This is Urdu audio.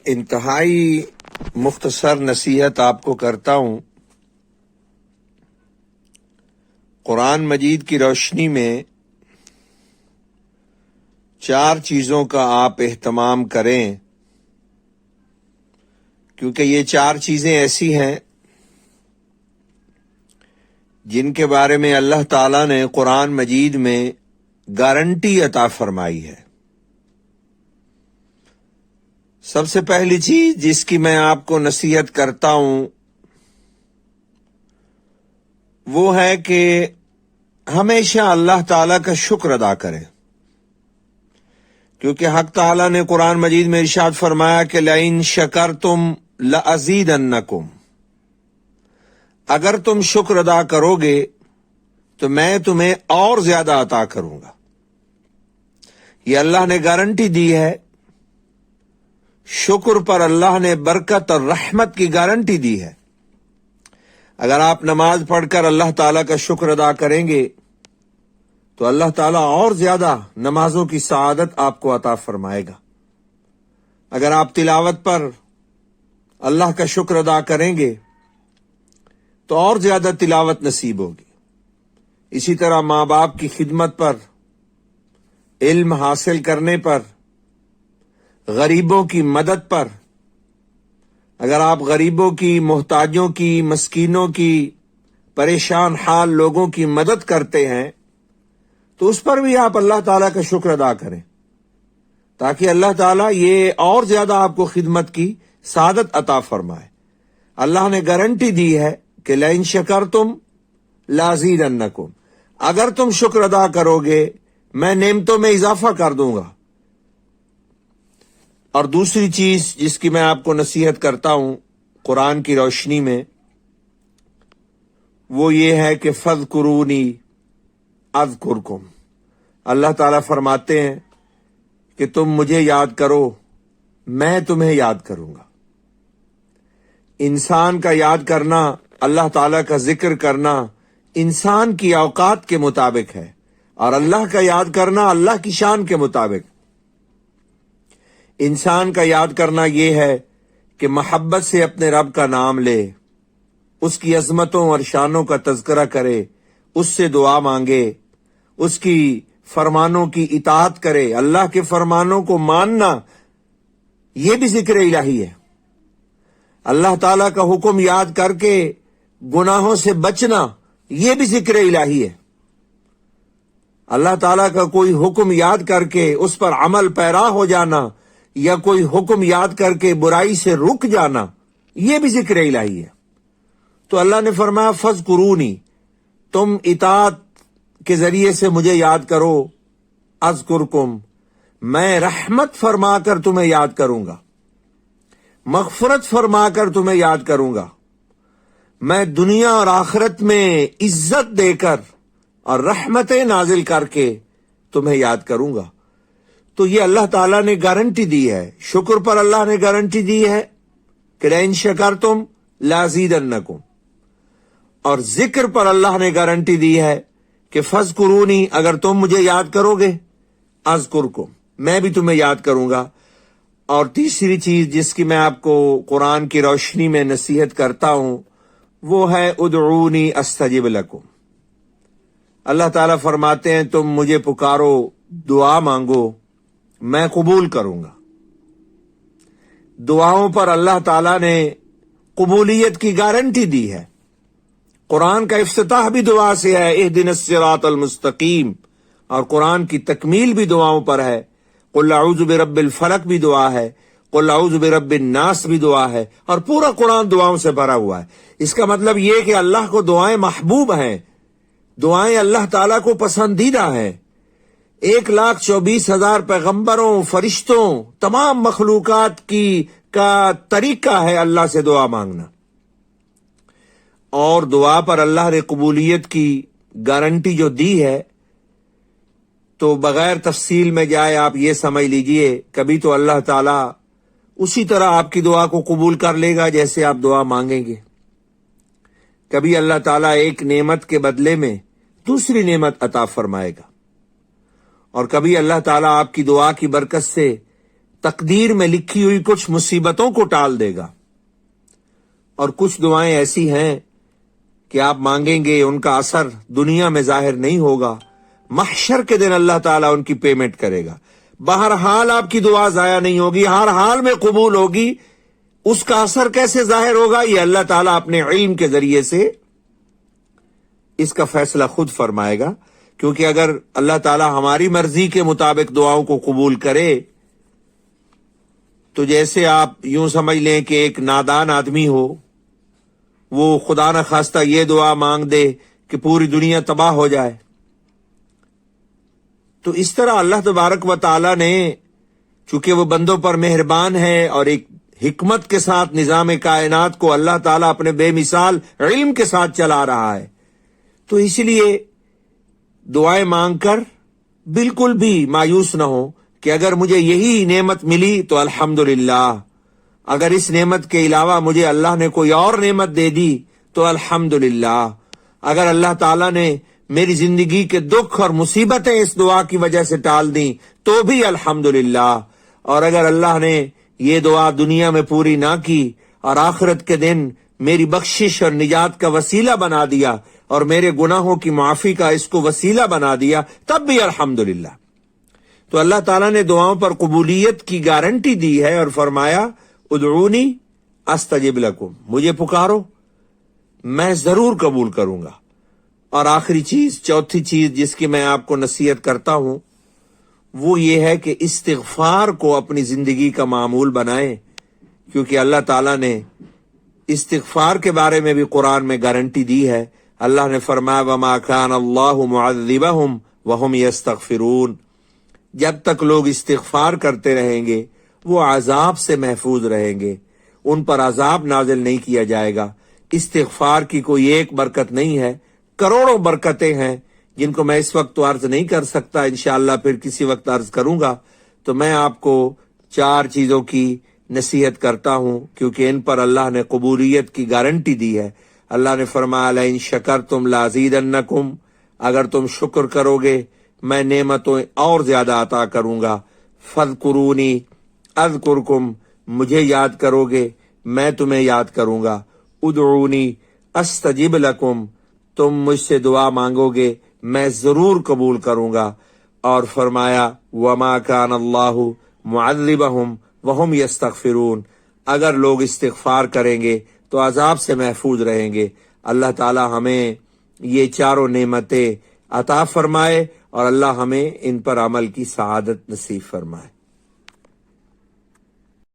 انتہائی مختصر نصیحت آپ کو کرتا ہوں۔ قرآن مجید کی روشنی میں 4 چیزوں کا آپ اہتمام کریں، کیونکہ یہ 4 چیزیں ایسی ہیں جن کے بارے میں اللہ تعالیٰ نے قرآن مجید میں گارنٹی عطا فرمائی ہے۔ سب سے پہلی چیز جس کی میں آپ کو نصیحت کرتا ہوں وہ ہے کہ ہمیشہ اللہ تعالیٰ کا شکر ادا کریں، کیونکہ حق تعالیٰ نے قرآن مجید میں ارشاد فرمایا کہ لَإِن شَكَرْتُمْ لَأَزِيدَنَّكُمْ، اگر تم شکر ادا کرو گے تو میں تمہیں اور زیادہ عطا کروں گا۔ یہ اللہ نے گارنٹی دی ہے۔ شکر پر اللہ نے برکت اور رحمت کی گارنٹی دی ہے۔ اگر آپ نماز پڑھ کر اللہ تعالیٰ کا شکر ادا کریں گے تو اللہ تعالیٰ اور زیادہ نمازوں کی سعادت آپ کو عطا فرمائے گا۔ اگر آپ تلاوت پر اللہ کا شکر ادا کریں گے تو اور زیادہ تلاوت نصیب ہوگی۔ اسی طرح ماں باپ کی خدمت پر، علم حاصل کرنے پر، غریبوں کی مدد پر، اگر آپ غریبوں کی، محتاجوں کی، مسکینوں کی، پریشان حال لوگوں کی مدد کرتے ہیں تو اس پر بھی آپ اللہ تعالیٰ کا شکر ادا کریں، تاکہ اللہ تعالیٰ یہ اور زیادہ آپ کو خدمت کی سعادت عطا فرمائے۔ اللہ نے گارنٹی دی ہے کہ لَإِن شَكَرْتُمْ لَأَزِيدَنَّكُمْ، اگر تم شکر ادا کرو گے میں نعمتوں میں اضافہ کر دوں گا۔ اور دوسری چیز جس کی میں آپ کو نصیحت کرتا ہوں قرآن کی روشنی میں وہ یہ ہے کہ فَاذْكُرُونِي اذکرکم۔ اللہ تعالیٰ فرماتے ہیں کہ تم مجھے یاد کرو، میں تمہیں یاد کروں گا۔ انسان کا یاد کرنا، اللہ تعالیٰ کا ذکر کرنا انسان کی اوقات کے مطابق ہے، اور اللہ کا یاد کرنا اللہ کی شان کے مطابق۔ انسان کا یاد کرنا یہ ہے کہ محبت سے اپنے رب کا نام لے، اس کی عظمتوں اور شانوں کا تذکرہ کرے، اس سے دعا مانگے، اس کی فرمانوں کی اطاعت کرے۔ اللہ کے فرمانوں کو ماننا یہ بھی ذکر الہی ہے۔ اللہ تعالیٰ کا حکم یاد کر کے گناہوں سے بچنا یہ بھی ذکر الہی ہے۔ اللہ تعالیٰ کا کوئی حکم یاد کر کے اس پر عمل پیرا ہو جانا، یا کوئی حکم یاد کر کے برائی سے رک جانا، یہ بھی ذکر الہی ہے۔ تو اللہ نے فرمایا فَاذْكُرُونِي، تم اطاعت کے ذریعے سے مجھے یاد کرو، اذکرکم، میں رحمت فرما کر تمہیں یاد کروں گا، مغفرت فرما کر تمہیں یاد کروں گا، میں دنیا اور آخرت میں عزت دے کر اور رحمتیں نازل کر کے تمہیں یاد کروں گا۔ تو یہ اللہ تعالیٰ نے گارنٹی دی ہے۔ شکر پر اللہ نے گارنٹی دی ہے کہ لَإِن شَكَرْتُمْ لَأَزِيدَنَّكُمْ، اور ذکر پر اللہ نے گارنٹی دی ہے کہ فَاذْكُرُونِي، اگر تم مجھے یاد کرو گے اذکرکم، میں بھی تمہیں یاد کروں گا۔ اور تیسری چیز جس کی میں آپ کو قرآن کی روشنی میں نصیحت کرتا ہوں وہ ہے ادعونی استجب لکم۔ اللہ تعالیٰ فرماتے ہیں تم مجھے پکارو، دعا مانگو، میں قبول کروں گا۔ دعاؤں پر اللہ تعالیٰ نے قبولیت کی گارنٹی دی ہے۔ قرآن کا افتتاح بھی دعا سے ہے، اہدنا الصراط المستقیم، اور قرآن کی تکمیل بھی دعاؤں پر ہے۔ قل اعوذ برب الفلق بھی دعا ہے، قل اعوذ برب الناس بھی دعا ہے، اور پورا قرآن دعاؤں سے بھرا ہوا ہے۔ اس کا مطلب یہ کہ اللہ کو دعائیں محبوب ہیں، دعائیں اللہ تعالیٰ کو پسندیدہ ہیں۔ 1,24,000 پیغمبروں، فرشتوں، تمام مخلوقات کا طریقہ ہے اللہ سے دعا مانگنا۔ اور دعا پر اللہ نے قبولیت کی گارنٹی جو دی ہے تو بغیر تفصیل میں جائے آپ یہ سمجھ لیجئے، کبھی تو اللہ تعالیٰ اسی طرح آپ کی دعا کو قبول کر لے گا جیسے آپ دعا مانگیں گے، کبھی اللہ تعالیٰ ایک نعمت کے بدلے میں دوسری نعمت عطا فرمائے گا، اور کبھی اللہ تعالیٰ آپ کی دعا کی برکت سے تقدیر میں لکھی ہوئی کچھ مصیبتوں کو ٹال دے گا، اور کچھ دعائیں ایسی ہیں کہ آپ مانگیں گے ان کا اثر دنیا میں ظاہر نہیں ہوگا، محشر کے دن اللہ تعالیٰ ان کی پیمنٹ کرے گا۔ بہرحال آپ کی دعا ضائع نہیں ہوگی، ہر حال میں قبول ہوگی۔ اس کا اثر کیسے ظاہر ہوگا، یہ اللہ تعالیٰ اپنے علم کے ذریعے سے اس کا فیصلہ خود فرمائے گا، کیونکہ اگر اللہ تعالیٰ ہماری مرضی کے مطابق دعاؤں کو قبول کرے تو جیسے آپ یوں سمجھ لیں کہ ایک نادان آدمی ہو، وہ خدا نہ خواستہ یہ دعا مانگ دے کہ پوری دنیا تباہ ہو جائے، تو اس طرح اللہ تبارک و تعالیٰ نے، چونکہ وہ بندوں پر مہربان ہے اور ایک حکمت کے ساتھ نظام کائنات کو اللہ تعالیٰ اپنے بے مثال علم کے ساتھ چلا رہا ہے، تو اس لیے دعائیں مانگ کر بالکل بھی مایوس نہ ہو کہ اگر مجھے یہی نعمت ملی تو الحمدللہ، اگر اس نعمت کے علاوہ مجھے اللہ نے کوئی اور نعمت دے دی تو الحمدللہ، اگر اللہ تعالیٰ نے میری زندگی کے دکھ اور مصیبتیں اس دعا کی وجہ سے ٹال دیں تو بھی الحمدللہ، اور اگر اللہ نے یہ دعا دنیا میں پوری نہ کی اور آخرت کے دن میری بخشش اور نجات کا وسیلہ بنا دیا اور میرے گناہوں کی معافی کا اس کو وسیلہ بنا دیا تب بھی الحمدللہ۔ تو اللہ تعالیٰ نے دعاؤں پر قبولیت کی گارنٹی دی ہے اور فرمایا ادعونی استجب لکم، مجھے پکارو میں ضرور قبول کروں گا۔ اور آخری چیز، چوتھی چیز جس کی میں آپ کو نصیحت کرتا ہوں وہ یہ ہے کہ استغفار کو اپنی زندگی کا معمول بنائیں، کیونکہ اللہ تعالیٰ نے استغفار کے بارے میں بھی قرآن میں گارنٹی دی ہے۔ اللہ نے فرمایا وما کان اللہ معذبہم وہم یستغفرون، جب تک لوگ استغفار کرتے رہیں گے وہ عذاب سے محفوظ رہیں گے، ان پر عذاب نازل نہیں کیا جائے گا۔ استغفار کی کوئی ایک برکت نہیں ہے، کروڑوں برکتیں ہیں جن کو میں اس وقت تو عرض نہیں کر سکتا، انشاءاللہ پھر کسی وقت عرض کروں گا۔ تو میں آپ کو 4 چیزوں کی نصیحت کرتا ہوں کیونکہ ان پر اللہ نے قبولیت کی گارنٹی دی ہے۔ اللہ نے فرمایا لئن شکرتم لازیدنکم، اگر تم شکر کرو گے میں نعمتوں اور زیادہ عطا کروں گا۔ فاذکرونی اذکرکم، مجھے یاد کرو گے میں تمہیں یاد کروں گا۔ ادعونی استجب لکم، تم مجھ سے دعا مانگو گے میں ضرور قبول کروں گا۔ اور فرمایا وما کان اللہ معذبہم وہم یستغفرون، اگر لوگ استغفار کریں گے تو عذاب سے محفوظ رہیں گے۔ اللہ تعالی ہمیں یہ 4 نعمتیں عطا فرمائے اور اللہ ہمیں ان پر عمل کی سعادت نصیب فرمائے۔